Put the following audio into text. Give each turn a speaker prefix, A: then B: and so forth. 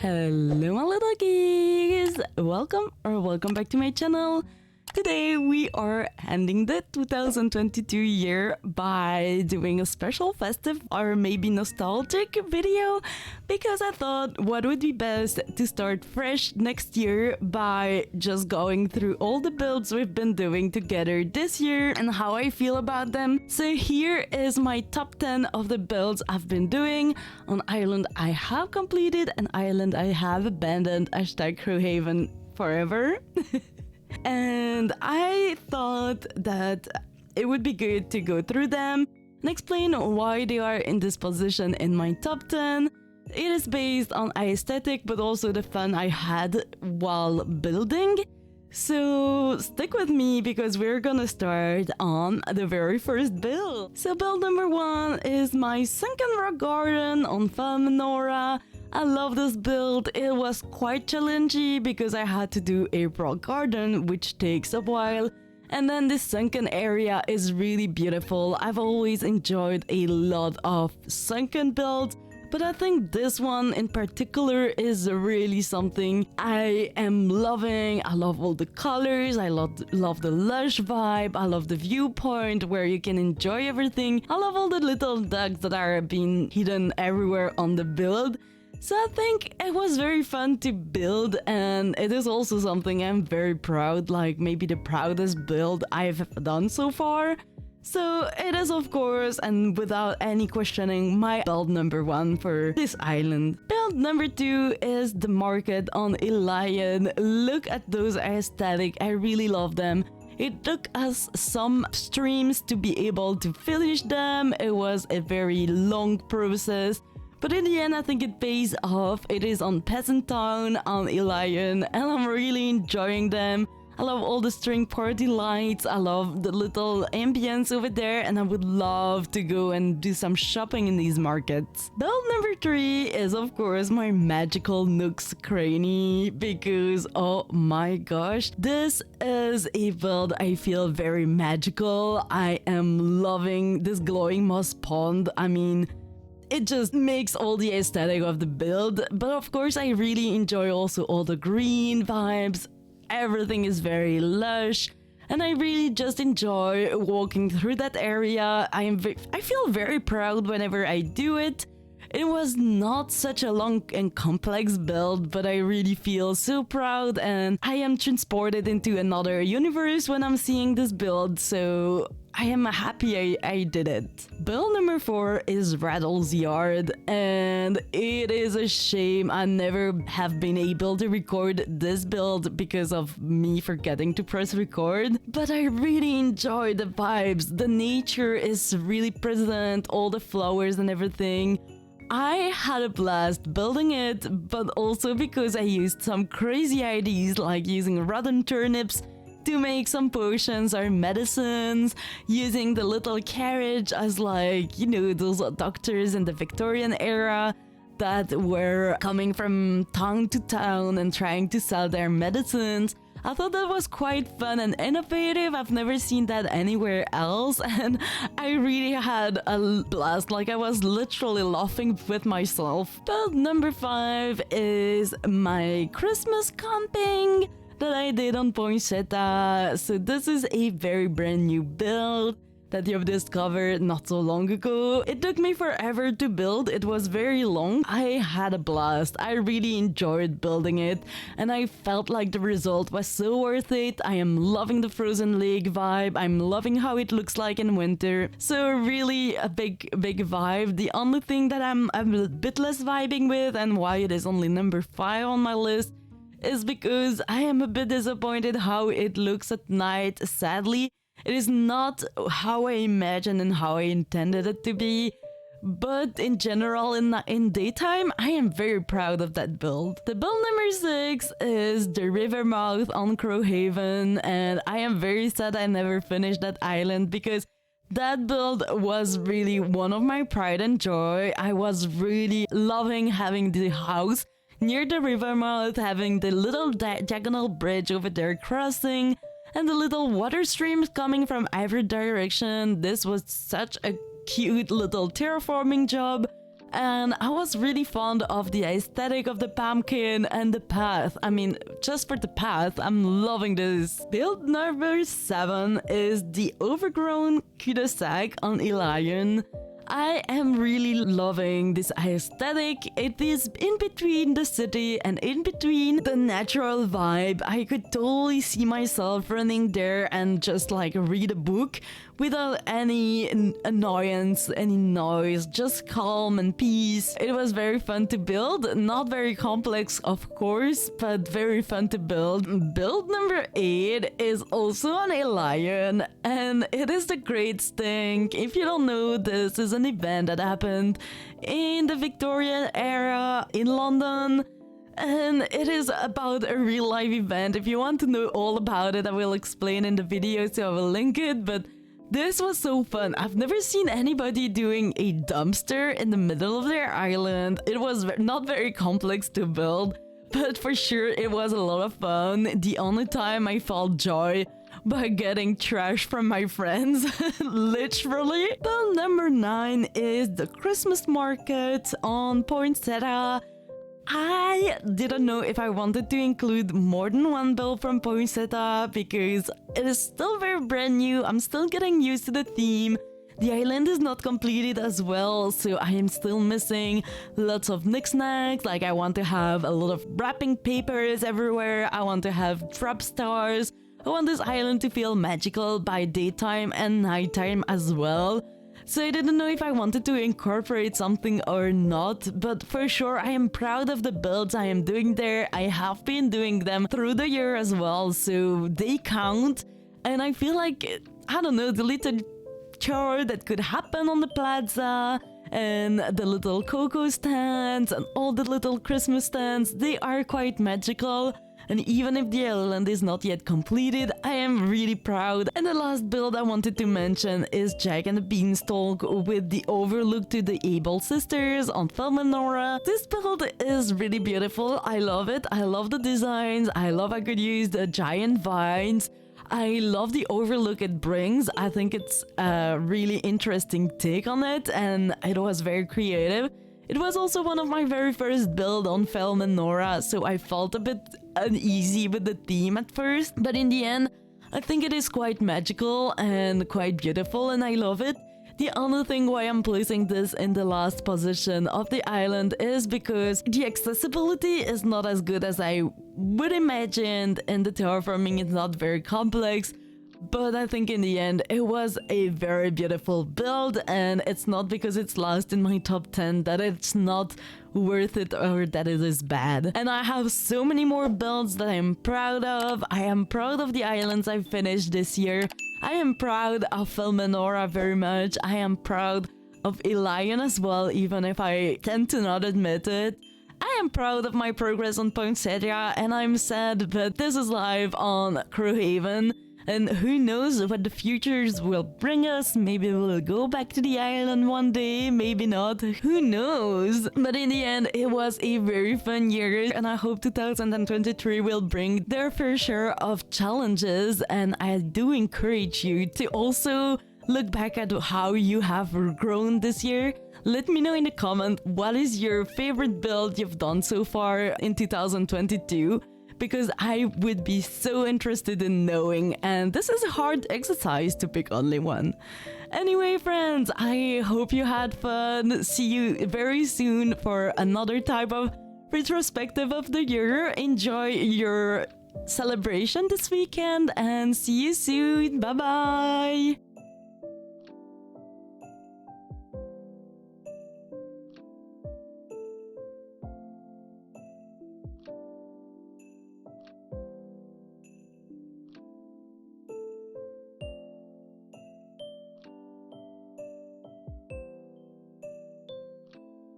A: Hello my little geeks! Welcome back to my channel. Today we are ending the 2022 year by doing a special festive or maybe nostalgic video because I thought what would be best to start fresh next year by just going through all the builds we've been doing together this year and how I feel about them. So here is my top 10 of the builds I've been doing. On island I have completed, an island I have abandoned, hashtag Crowhaven forever. And I thought that it would be good to go through them and explain why they are in this position in my top 10. It is based on aesthetic but also the fun I had while building. So stick with me because we're gonna start on the very first build. So build number 1 is my sunken rock garden on Falmenora. I love this build. It was quite challenging because I had to do a rock garden, which takes a while. And then this sunken area is really beautiful. I've always enjoyed a lot of sunken builds, but I think this one in particular is really something I am loving. I love all the colors, I love the lush vibe, I love the viewpoint where you can enjoy everything. I love all the little ducks that are being hidden everywhere on the build. So I think it was very fun to build, and it is also something I'm very proud, like maybe the proudest build I've done so far. So it is, of course, and without any questioning, my build number 1 for this island. Build number 2 is the market on Ilion. Look at those aesthetic, I really love them. It took us some streams to be able to finish them. It was a very long process. But in the end, I think it pays off. It is on Peasant Town, on Ilion, and I'm really enjoying them. I love all the string party lights, I love the little ambience over there, and I would love to go and do some shopping in these markets. Build number 3 is of course my magical Nooks Cranny, because oh my gosh, this is a build I feel very magical. I am loving this glowing moss pond. I mean, it just makes all the aesthetic of the build, but of course I really enjoy also all the green vibes. Everything is very lush, and I really just enjoy walking through that area. I feel very proud whenever I do it. It was not such a long and complex build, but I really feel so proud and I am transported into another universe when I'm seeing this build, so I am happy I did it. Build number 4 is Rattle's Yard, and it is a shame I never have been able to record this build because of me forgetting to press record, but I really enjoy the vibes. The nature is really present, all the flowers and everything. I had a blast building it, but also because I used some crazy ideas like using rotten turnips to make some potions or medicines, using the little carriage as like, you know, those doctors in the Victorian era that were coming from town to town and trying to sell their medicines. I thought that was quite fun and innovative. I've never seen that anywhere else, and I really had a blast. Like, I was literally laughing with myself. Build number 5 is my Christmas camping that I did on Poinsettia. So this is a very brand new build that you've discovered not so long ago. It took me forever to build. It was very long. I had a blast. I really enjoyed building it, and I felt like the result was so worth it. I am loving the frozen lake vibe. I'm loving how it looks like in winter. So really a big vibe. The only thing that I'm a bit less vibing with, and why it is only number 5 on my list, is because I am a bit disappointed how it looks at night, sadly. It is not how I imagined and how I intended it to be, but in general, in daytime, I am very proud of that build. The build number 6 is the river mouth on Crowhaven, and I am very sad I never finished that island because that build was really one of my pride and joy. I was really loving having the house near the river mouth, having the little diagonal bridge over there crossing, and the little water streams coming from every direction. This was such a cute little terraforming job. And I was really fond of the aesthetic of the pumpkin and the path. I mean, just for the path, I'm loving this. Build number 7 is the overgrown cul-de-sac on a lion. I am really loving this aesthetic. It is in between the city and in between the natural vibe. I could totally see myself running there and just like read a book without any annoyance, any noise, just calm and peace. It was very fun to build, not very complex of course, but very fun to build. Build number 8 is also on a lion, and it is the Great Stink. If you don't know, this is an event that happened in the Victorian era in London. And it is about a real life event. If you want to know all about it, I will explain in the video, so I will link it. But this was so fun. I've never seen anybody doing a dumpster in the middle of their island. It was not very complex to build, but for sure it was a lot of fun. The only time I felt joy by getting trash from my friends, literally. Build number 9 is the Christmas market on Poinsettia. I didn't know if I wanted to include more than one build from Poinsettia because it is still very brand new. I'm still getting used to the theme. The island is not completed as well, so I am still missing lots of knickknacks. Like I want to have a lot of wrapping papers everywhere. I want to have drop stars. I want this island to feel magical by daytime and nighttime as well. So I didn't know if I wanted to incorporate something or not, but for sure I am proud of the builds I am doing there. I have been doing them through the year as well, so they count. And I feel like, I don't know, the little chore that could happen on the plaza and the little cocoa stands and all the little Christmas stands, they are quite magical. And even if the island is not yet completed, I am really proud. And the last build I wanted to mention is Jack and the Beanstalk with the overlook to the Able sisters on Film and Nora. This build is really beautiful. I love it. I love the designs. I love I could use the giant vines. I love the overlook it brings. I think it's a really interesting take on it, and it was very creative. It was also one of my very first build on Film and Nora, so I felt a bit uneasy with the theme at first, but in the end, I think it is quite magical and quite beautiful, and I love it. The only thing why I'm placing this in the last position of the island is because the accessibility is not as good as I would imagine, and the terraforming is not very complex. But I think in the end, it was a very beautiful build, and it's not because it's last in my top 10 that it's not worth it or that it is bad. And I have so many more builds that I am proud of. I am proud of the islands I finished this year. I am proud of Film and Nora very much. I am proud of Elion as well, even if I tend to not admit it. I am proud of my progress on Poinsettia, and I'm sad, but this is live on Crowhaven. And who knows what the futures will bring us. Maybe we'll go back to the island one day, maybe not. Who knows? But in the end, it was a very fun year, and I hope 2023 will bring their fair share of challenges. And I do encourage you to also look back at how you have grown this year. Let me know in the comment what is your favorite build you've done so far in 2022. Because I would be so interested in knowing, and this is a hard exercise to pick only one. Anyway, friends, I hope you had fun. See you very soon for another type of retrospective of the year. Enjoy your celebration this weekend, and see you soon. Bye bye.